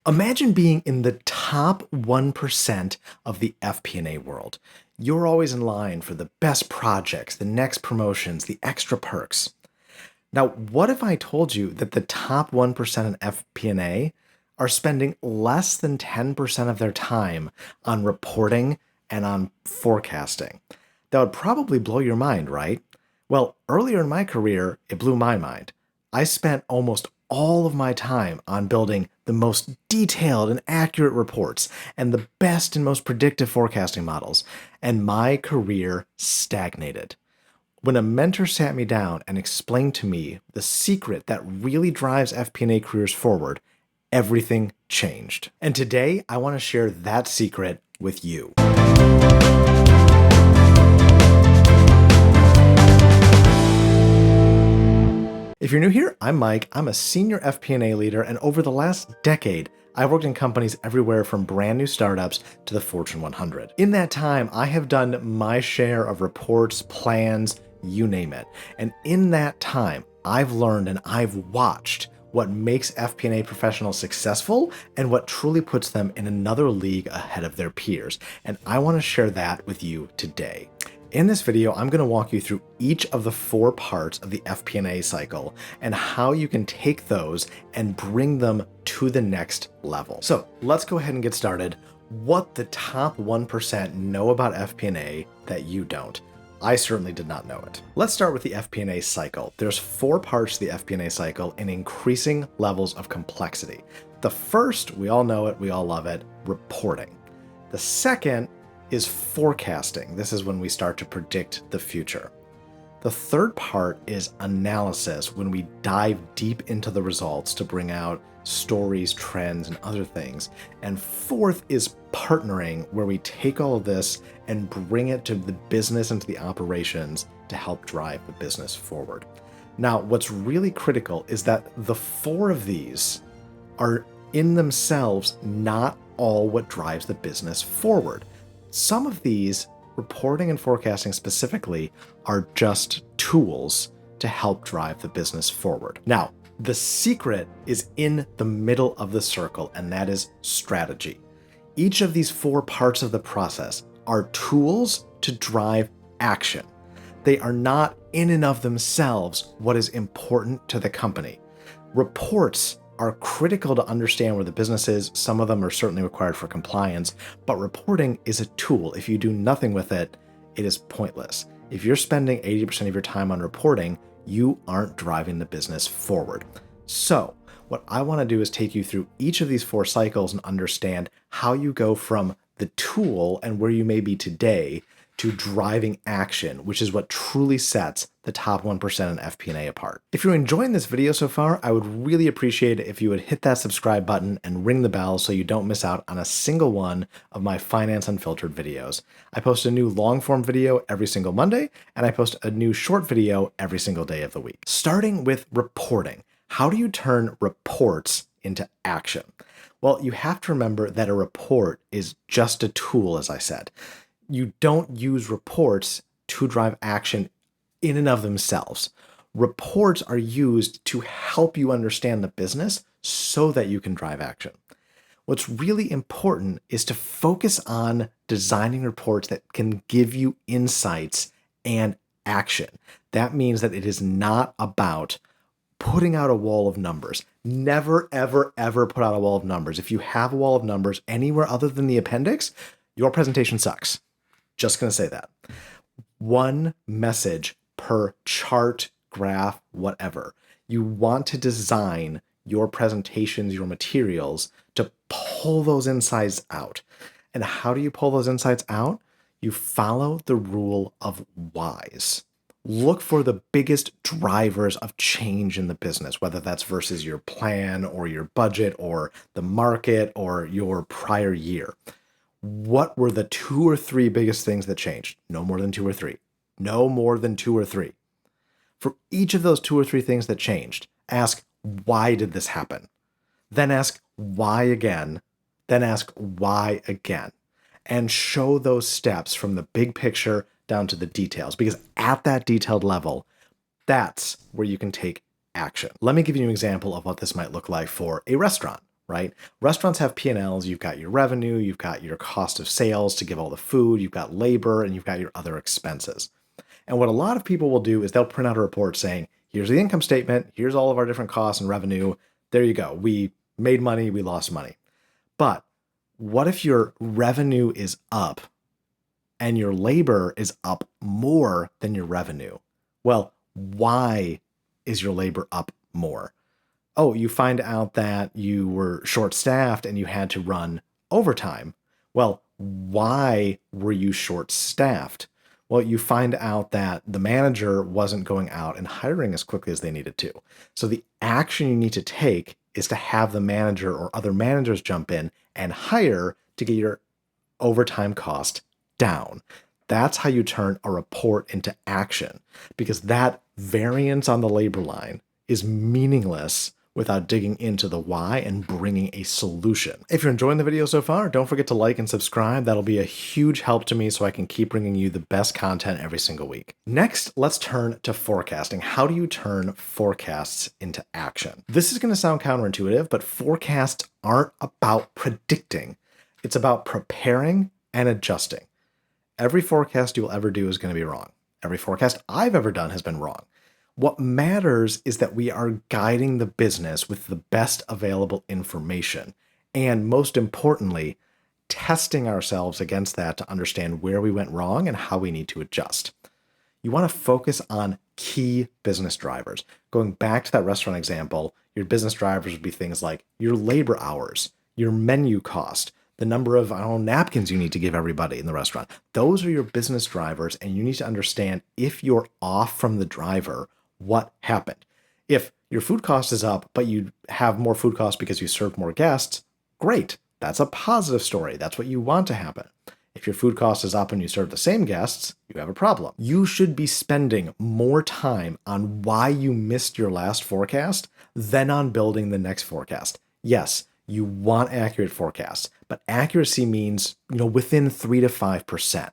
Imagine being in the top 1% of the FP&A world. You're always in line for the best projects, the next promotions, the extra perks. Now, what if I told you that the top 1% in FP&A are spending less than 10% of their time on reporting and on forecasting? That would probably blow your mind, right? Well, earlier in my career, it blew my mind. I spent almost all of my time on building the most detailed and accurate reports and the best and most predictive forecasting models, and my career stagnated. When a mentor sat me down and explained to me the secret that really drives FP&A careers forward, everything changed. And today, I want to share that secret with you. If you're new here, I'm Mike. I'm a senior FP&A leader, and over the last decade, I've worked in companies everywhere from brand new startups to the Fortune 100. In that time, I have done my share of reports, plans, you name it. And in that time, I've learned and I've watched what makes FP&A professionals successful and what truly puts them in another league ahead of their peers. And I want to share that with you today. In this video, I'm going to walk you through each of the 4 parts of the FP&A cycle and how you can take those and bring them to the next level. So let's go ahead and get started. What the top 1% know about FP&A that you don't. I certainly did not know it. Let's start with the FP&A cycle. There's 4 parts to the FP&A cycle in increasing levels of complexity. The first, we all know it, we all love it, reporting. The second is forecasting. This is when we start to predict the future. The third part is analysis, when we dive deep into the results to bring out stories, trends, and other things. And fourth is partnering, where we take all of this and bring it to the business and to the operations to help drive the business forward. Now, what's really critical is that the 4 of these are in themselves not all what drives the business forward. Some of these, reporting and forecasting specifically, are just tools to help drive the business forward. Now, the secret is in the middle of the circle, and that is strategy. Each of these 4 parts of the process are tools to drive action. They are not in and of themselves what is important to the company. Reports are critical to understand where the business is. Some of them are certainly required for compliance, but reporting is a tool. If you do nothing with it, it is pointless. If you're spending 80% of your time on reporting, you aren't driving the business forward. So what I want to do is take you through each of these 4 cycles and understand how you go from the tool and where you may be today to driving action, which is what truly sets the top 1% in FP&A apart. If you're enjoying this video so far, I would really appreciate it if you would hit that subscribe button and ring the bell so you don't miss out on a single one of my Finance Unfiltered videos. I post a new long form video every single Monday, and I post a new short video every single day of the week. Starting with reporting. How do you turn reports into action? Well, you have to remember that a report is just a tool, as I said. You don't use reports to drive action in and of themselves. Reports are used to help you understand the business so that you can drive action. What's really important is to focus on designing reports that can give you insights and action. That means that it is not about putting out a wall of numbers. Never, ever, ever put out a wall of numbers. If you have a wall of numbers anywhere other than the appendix, your presentation sucks. Just going to say that. One message per chart, graph, whatever. You want to design your presentations, your materials to pull those insights out. And how do you pull those insights out? You follow the rule of whys. Look for the biggest drivers of change in the business, whether that's versus your plan or your budget or the market or your prior year. What were the 2 or 3 biggest things that changed? No more than 2 or 3. No more than 2 or 3. For each of those 2 or 3 things that changed, ask, why did this happen? Then ask, why again? Then ask, why again? And show those steps from the big picture down to the details, because at that detailed level, that's where you can take action. Let me give you an example of what this might look like for a restaurant, right? Restaurants have P&Ls. You've got your revenue, you've got your cost of sales to give all the food, you've got labor, and you've got your other expenses. And what a lot of people will do is they'll print out a report saying, here's the income statement, here's all of our different costs and revenue. There you go. We made money, we lost money. But what if your revenue is up and your labor is up more than your revenue? Well, why is your labor up more? Oh, you find out that you were short-staffed and you had to run overtime. Well, why were you short-staffed? Well, you find out that the manager wasn't going out and hiring as quickly as they needed to. So the action you need to take is to have the manager or other managers jump in and hire to get your overtime cost down. That's how you turn a report into action, because that variance on the labor line is meaningless without digging into the why and bringing a solution. If you're enjoying the video so far, don't forget to like and subscribe. That'll be a huge help to me so I can keep bringing you the best content every single week. Next, let's turn to forecasting. How do you turn forecasts into action? This is going to sound counterintuitive, but forecasts aren't about predicting. It's about preparing and adjusting. Every forecast you will ever do is going to be wrong. Every forecast I've ever done has been wrong. What matters is that we are guiding the business with the best available information, and most importantly, testing ourselves against that to understand where we went wrong and how we need to adjust. You want to focus on key business drivers. Going back to that restaurant example, your business drivers would be things like your labor hours, your menu cost, the number of napkins you need to give everybody in the restaurant. Those are your business drivers, and you need to understand if you're off from the driver, what happened. If your food cost is up, but you have more food costs because you served more guests, great. That's a positive story. That's what you want to happen. If your food cost is up and you serve the same guests, you have a problem. You should be spending more time on why you missed your last forecast than on building the next forecast. Yes, you want accurate forecasts, but accuracy means, within 3 to 5%.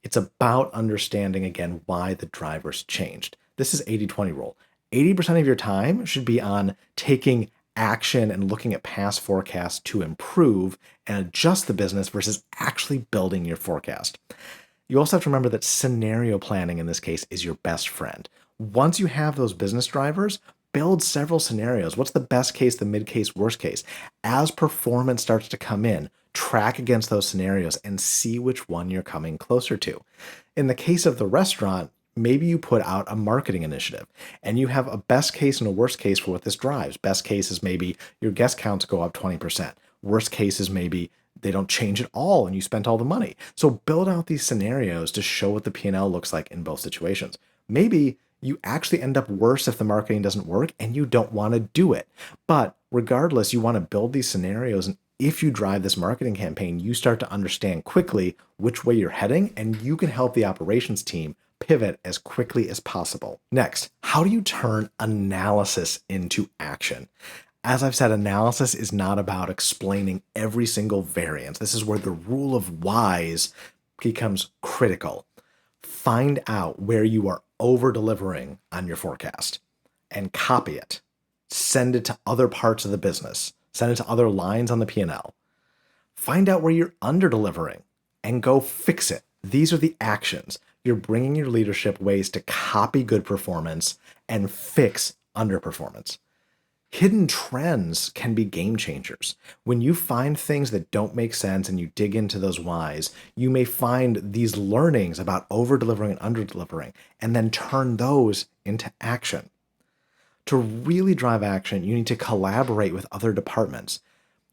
It's about understanding, again, why the drivers changed. This is 80-20 rule. 80% of your time should be on taking action and looking at past forecasts to improve and adjust the business versus actually building your forecast. You also have to remember that scenario planning in this case is your best friend. Once you have those business drivers, build several scenarios. What's the best case, the mid case, worst case? As performance starts to come in, track against those scenarios and see which one you're coming closer to. In the case of the restaurant, maybe you put out a marketing initiative and you have a best case and a worst case for what this drives. Best case is maybe your guest counts go up 20%. Worst case is maybe they don't change at all and you spent all the money. So build out these scenarios to show what the P&L looks like in both situations. Maybe you actually end up worse if the marketing doesn't work and you don't want to do it. But regardless, you want to build these scenarios, and if you drive this marketing campaign, you start to understand quickly which way you're heading, and you can help the operations team pivot as quickly as possible. Next, how do you turn analysis into action? As I've said, analysis is not about explaining every single variance. This is where the rule of whys becomes critical. Find out where you are over-delivering on your forecast and copy it. Send it to other parts of the business. Send it to other lines on the P&L. Find out where you're under-delivering and go fix it. These are the actions. You're bringing your leadership ways to copy good performance and fix underperformance. Hidden trends can be game changers. When you find things that don't make sense and you dig into those whys, you may find these learnings about over-delivering and under-delivering, and then turn those into action. To really drive action, you need to collaborate with other departments.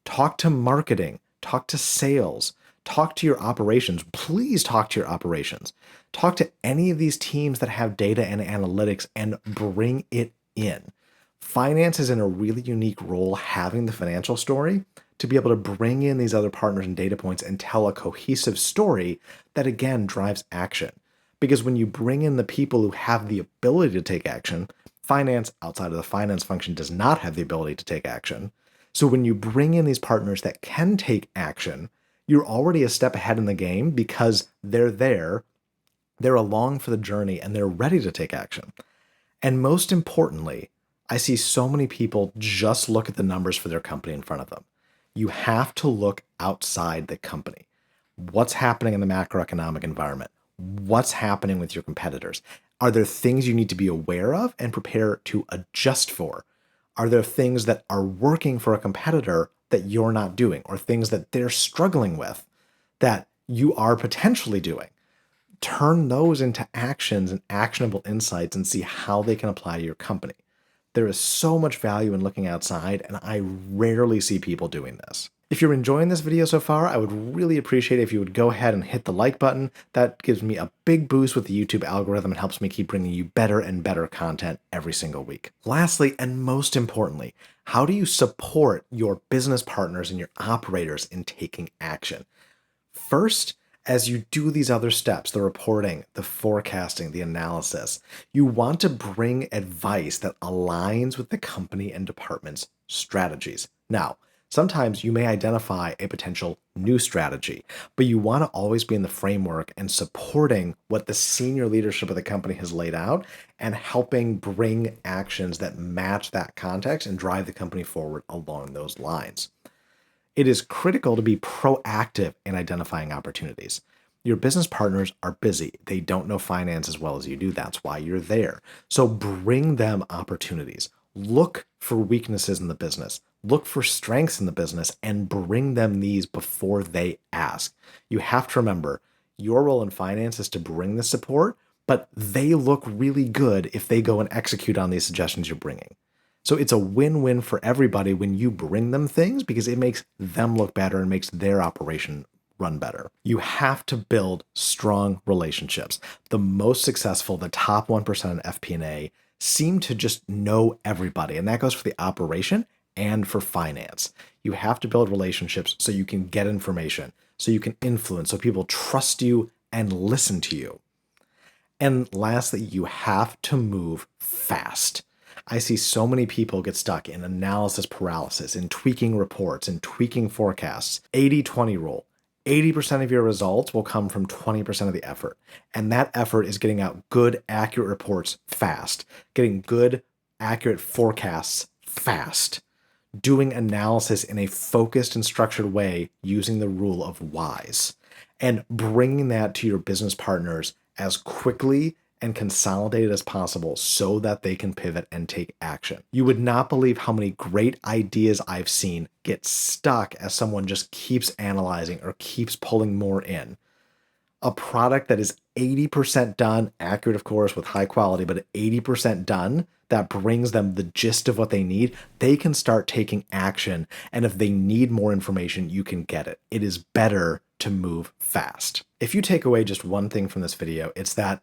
Talk to marketing, talk to sales, talk to your operations. Please talk to your operations. Talk to any of these teams that have data and analytics and bring it in. Finance is in a really unique role, having the financial story, to be able to bring in these other partners and data points and tell a cohesive story that, again, drives action. Because when you bring in the people who have the ability to take action, finance outside of the finance function does not have the ability to take action. So when you bring in these partners that can take action, you're already a step ahead in the game because they're there, they're along for the journey, and they're ready to take action. And most importantly, I see so many people just look at the numbers for their company in front of them. You have to look outside the company. What's happening in the macroeconomic environment? What's happening with your competitors? Are there things you need to be aware of and prepare to adjust for? Are there things that are working for a competitor that you're not doing, or things that they're struggling with that you are potentially doing? Turn those into actions and actionable insights and see how they can apply to your company. There is so much value in looking outside, and I rarely see people doing this. If you're enjoying this video so far, I would really appreciate it if you would go ahead and hit the like button. That gives me a big boost with the YouTube algorithm and helps me keep bringing you better and better content every single week. Lastly, and most importantly, how do you support your business partners and your operators in taking action? First, as you do these other steps, the reporting, the forecasting, the analysis, you want to bring advice that aligns with the company and department's strategies. Now, sometimes you may identify a potential new strategy, but you want to always be in the framework and supporting what the senior leadership of the company has laid out and helping bring actions that match that context and drive the company forward along those lines. It is critical to be proactive in identifying opportunities. Your business partners are busy. They don't know finance as well as you do. That's why you're there. So bring them opportunities. Look for weaknesses in the business. Look for strengths in the business and bring them these before they ask. You have to remember, your role in finance is to bring the support, but they look really good if they go and execute on these suggestions you're bringing. So it's a win-win for everybody when you bring them things because it makes them look better and makes their operation run better. You have to build strong relationships. The most successful, the top 1% in FP&A, seem to just know everybody. And that goes for the operation and for finance. You have to build relationships so you can get information, so you can influence, so people trust you and listen to you. And lastly, you have to move fast. I see so many people get stuck in analysis paralysis, in tweaking reports, in tweaking forecasts. 80-20 rule. 80% of your results will come from 20% of the effort. And that effort is getting out good, accurate reports fast, getting good, accurate forecasts fast, doing analysis in a focused and structured way using the rule of WISE, and bringing that to your business partners as quickly and consolidated as possible so that they can pivot and take action. You would not believe how many great ideas I've seen get stuck as someone just keeps analyzing or keeps pulling more in. A product that is 80% done, accurate of course with high quality, but 80% done, that brings them the gist of what they need, they can start taking action. And if they need more information, you can get it. It is better to move fast. If you take away just one thing from this video, it's that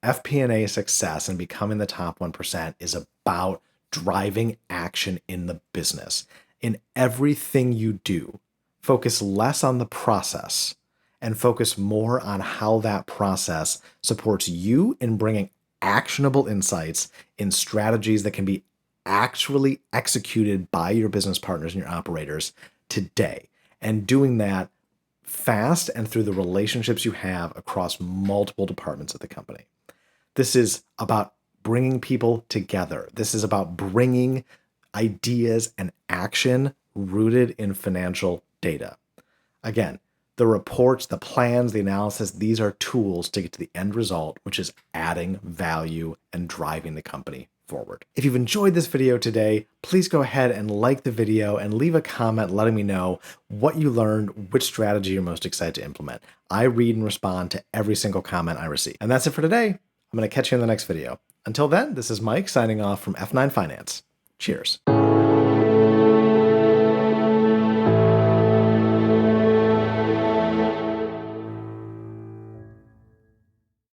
FP&A success and becoming the top 1% is about driving action in the business. In everything you do, focus less on the process and focus more on how that process supports you in bringing actionable insights in strategies that can be actually executed by your business partners and your operators today. And doing that fast and through the relationships you have across multiple departments of the company. This is about bringing people together. This is about bringing ideas and action rooted in financial data. Again, the reports, the plans, the analysis, these are tools to get to the end result, which is adding value and driving the company forward. If you've enjoyed this video today, please go ahead and like the video and leave a comment letting me know what you learned, which strategy you're most excited to implement. I read and respond to every single comment I receive. And that's it for today. I'm going to catch you in the next video. Until then, this is Mike signing off from F9 Finance. Cheers.